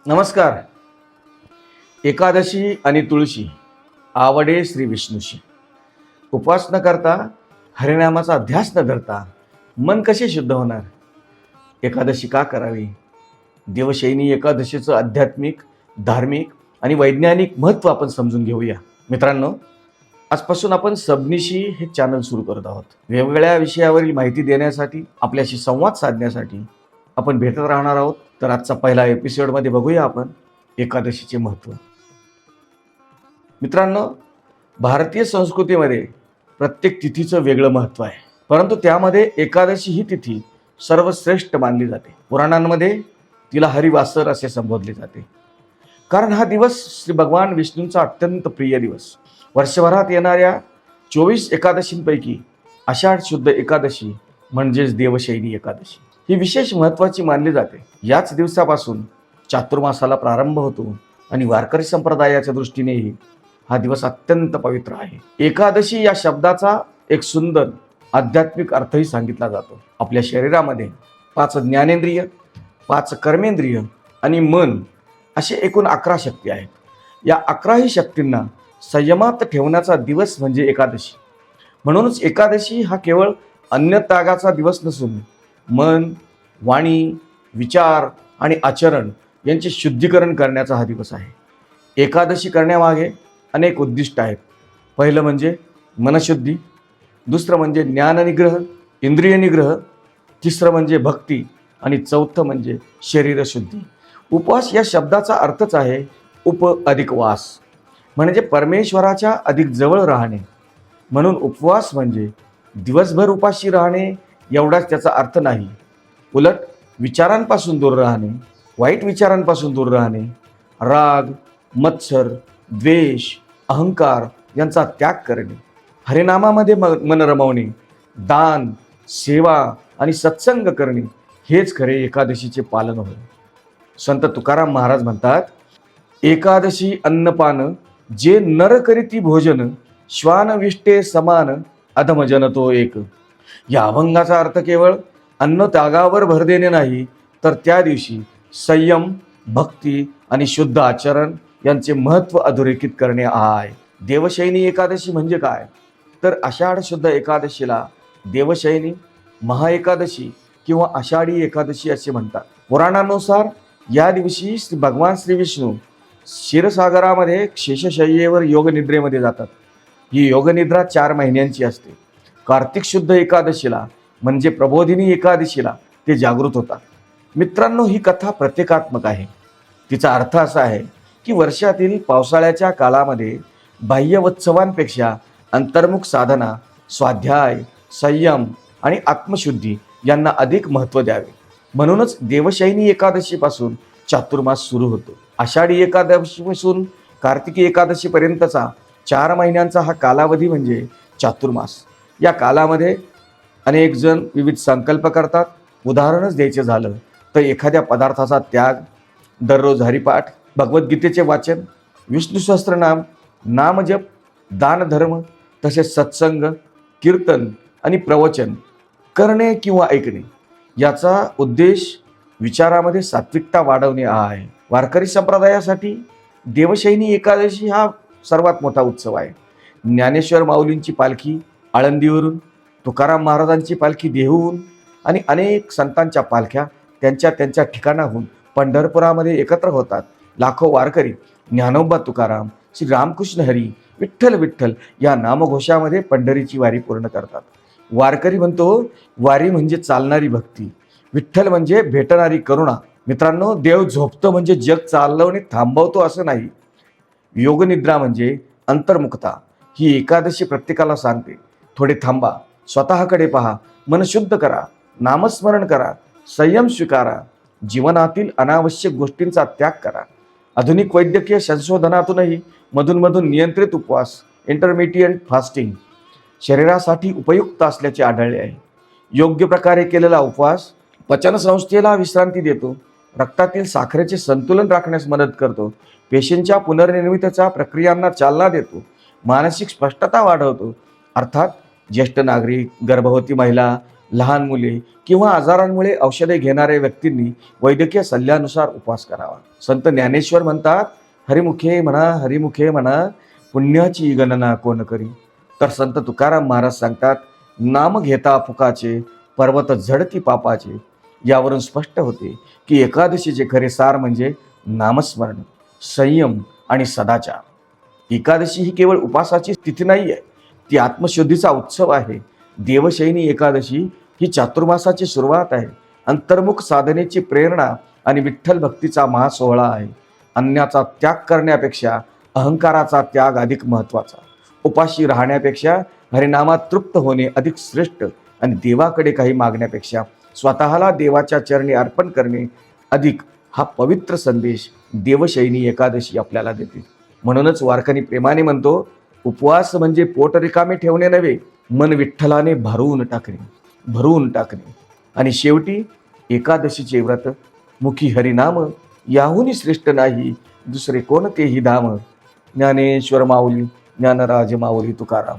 नमस्कार. एकादशी आणि तुळशी आवडे श्री विष्णूशी. उपवास न करता, हरिनामाचा अध्यास न धरता मन कसे शुद्ध होणार? एकादशी का करावी? देवशयनी एकादशीचं आध्यात्मिक, धार्मिक आणि वैज्ञानिक महत्त्व आपण समजून घेऊया. मित्रांनो, आजपासून आपण सबनिशी हे चॅनल सुरू करत आहोत. वेगवेगळ्या विषयावरील माहिती देण्यासाठी, आपल्याशी संवाद साधण्यासाठी आपण भेटत राहणार आहोत. तर आजचा पहिला एपिसोडमध्ये बघूया आपण एकादशीचे महत्त्व. मित्रांनो, भारतीय संस्कृतीमध्ये प्रत्येक तिथीचं वेगळं महत्त्व आहे, परंतु त्यामध्ये एकादशी ही तिथी सर्वश्रेष्ठ मानली जाते. पुराणांमध्ये तिला हरिवासर असे संबोधले जाते, कारण हा दिवस श्री भगवान विष्णूंचा अत्यंत प्रिय दिवस. वर्षभरात येणाऱ्या 24 एकादशींपैकी आषाढ शुद्ध एकादशी म्हणजेच देवशयनी एकादशी ही विशेष महत्त्वाची मानली जाते. याच दिवसापासून चातुर्मासाला प्रारंभ होतो आणि वारकरी संप्रदायाच्या दृष्टीनेही हा दिवस अत्यंत पवित्र आहे. एकादशी या शब्दाचा एक सुंदर आध्यात्मिक अर्थही सांगितला जातो. आपल्या शरीरामध्ये 5 ज्ञानेंद्रिय, 5 कर्मेंद्रिय आणि मन असे एकूण 11 शक्ती आहेत. या 11ही शक्तींना संयमात ठेवण्याचा दिवस म्हणजे एकादशी. म्हणूनच एकादशी हा केवळ अन्नत्यागाचा दिवस नसून मन, वाणी, विचार आणि आचरण यांचे शुद्धीकरण करण्याचा हा दिवस आहे. एकादशी करण्यामागे अनेक उद्दिष्ट आहेत. पहिलं म्हणजे मनशुद्धी, दुसरं म्हणजे ज्ञाननिग्रह, इंद्रिय निग्रह, तिसरं म्हणजे भक्ती आणि चौथं म्हणजे शरीरशुद्धी. उपवास या शब्दाचा अर्थच आहे उप अधिक वास, म्हणजे परमेश्वराच्या अधिक जवळ राहणे. म्हणून उपवास म्हणजे दिवसभर उपाशी राहणे एवढाच त्याचा अर्थ नाही. उलट विचारांपासून दूर राहणे, वाईट विचारांपासून दूर राहणे, राग, मत्सर, द्वेष, अहंकार यांचा त्याग करणे, हरिनामामध्ये मन रमवणे, दान, सेवा आणि सत्संग करणे हेच खरे एकादशीचे पालन होय. संत तुकाराम महाराज म्हणतात, एकादशी अन्नपान जे नर करीती भोजन, श्वान विष्टे समान अधमजन तो एक. या अभंगाचा अर्थ केवळ अन्न त्यागावर भर देणे नाही, तर त्या दिवशी संयम, भक्ती आणि शुद्ध आचरण यांचे महत्त्व अधोरेखित करणे आहे. देवशयनी एकादशी म्हणजे काय? तर आषाढ शुद्ध एकादशीला देवशयनी, महाएकादशी किंवा आषाढी एकादशी असे म्हणतात. पुराणानुसार या दिवशी भगवान श्री विष्णू क्षीरसागरामध्ये शेषशय्येवर योगनिद्रेमध्ये जातात. ही योगनिद्रा 4 महिन्यांची असते. कार्तिक शुद्ध एकादशीला म्हणजे प्रबोधिनी एकादशीला ते जागृत होतात. मित्रांनो, ही कथा प्रतीकात्मक आहे. तिचा अर्थ असा आहे की वर्षातील पावसाळ्याच्या काळामध्ये बाह्यवत्सवांपेक्षा अंतर्मुख साधना, स्वाध्याय, संयम आणि आत्मशुद्धी यांना अधिक महत्त्व द्यावे. म्हणूनच देवशयनी एकादशीपासून चातुर्मास सुरू होतो. आषाढी एकादशीपासून कार्तिकी एकादशीपर्यंतचा 4 महिन्यांचा हा कालावधी म्हणजे चातुर्मास. या कालामध्ये अनेक जण विविध संकल्प करतात. उदाहरणच द्यायचे झालं तर एखाद्या पदार्थाचा त्याग, दररोज हरिपाठ, भगवद्गीतेचे वाचन, विष्णू सहस्त्रनाम, नामजप, दानधर्म, तसेच सत्संग, कीर्तन आणि प्रवचन करणे किंवा ऐकणे. याचा उद्देश विचारामध्ये सात्विकता वाढवणे हा आहे. वारकरी संप्रदायासाठी देवशयनी एकादशी हा सर्वात मोठा उत्सव आहे. ज्ञानेश्वर माऊलींची पालखी आळंदीवरून, तुकाराम महाराजांची पालखी देहूहून आणि अनेक संतांच्या पालख्या त्यांच्या ठिकाणाहून पंढरपुरामध्ये एकत्र होतात. लाखो वारकरी ज्ञानोबा तुकाराम, श्री रामकृष्ण हरी, विठ्ठल विठ्ठल या नामघोषामध्ये पंढरीची वारी पूर्ण करतात. वारकरी म्हणतो, वारी म्हणजे चालणारी भक्ती, विठ्ठल म्हणजे भेटणारी करुणा. मित्रांनो, देव झोपतो म्हणजे जग चालवणे थांबवतो असं नाही. योगनिद्रा म्हणजे अंतर्मुखता. ही एकादशी प्रत्येकाला सांगते, थोडे थांबा, स्वतःकडे पहा, मन शुद्ध करा, नामस्मरण करा, संयम स्वीकारा, जीवनातील अनावश्यक गोष्टींचा त्याग करा. आधुनिक वैद्यकीय संशोधनातूनही मधून नियंत्रित उपवास, इंटरमिडिएट फास्टिंग शरीरासाठी उपयुक्त असल्याचे आढळले आहे. योग्य प्रकारे केलेला उपवास पचनसंस्थेला विश्रांती देतो, रक्तातील साखरेचे संतुलन राखण्यास मदत करतो, पेशींच्या पुनर्निर्मितीच्या प्रक्रियांना चालना देतो, मानसिक स्पष्टता वाढवतो. अर्थात ज्येष्ठ नागरिक, गर्भवती महिला, लहान मुले किंवा आजारांमुळे औषधे घेणाऱ्या व्यक्तींनी वैद्यकीय सल्ल्यानुसार उपवास करावा. संत ज्ञानेश्वर म्हणतात, हरिमुखे म्हणा पुण्याची गणना कोण करी. तर संत तुकाराम महाराज सांगतात, नाम घेता फुकाचे पर्वत झडती पापाचे. यावरून स्पष्ट होते की एकादशीचे खरे सार म्हणजे नामस्मरण, संयम आणि सदाचार. एकादशी ही केवळ उपासाची तिथी नाही आहे, ती आत्मशुद्धीचा उत्सव आहे. देवशयनी एकादशी ही चातुर्मासाची सुरुवात आहे. अंतर्मुख साधनेची प्रेरणा आणि विठ्ठल भक्तीचा महासोहळा आहे. अन्नाचा त्याग करण्यापेक्षा अहंकाराचा त्याग अधिक महत्त्वाचा. उपाशी राहण्यापेक्षा हरिनामात तृप्त होणे अधिक श्रेष्ठ आणि देवाकडे काही मागण्यापेक्षा स्वतःला देवाच्या चरणी अर्पण करणे अधिक, हा पवित्र संदेश देवशयनी एकादशी आपल्याला देते. म्हणूनच वारकरी प्रेमाने म्हणतो, उपवास म्हणजे पोट रिकामे ठेवणे नव्हे, मन विठ्ठलाने भरवून टाकणे. आणि शेवटी एकादशीचे व्रत, मुखी हरिनाम याहूनही श्रेष्ठ नाही दुसरे कोणतेही धाम. ज्ञानेश्वर माऊली, ज्ञानराज माऊली तुकाराम.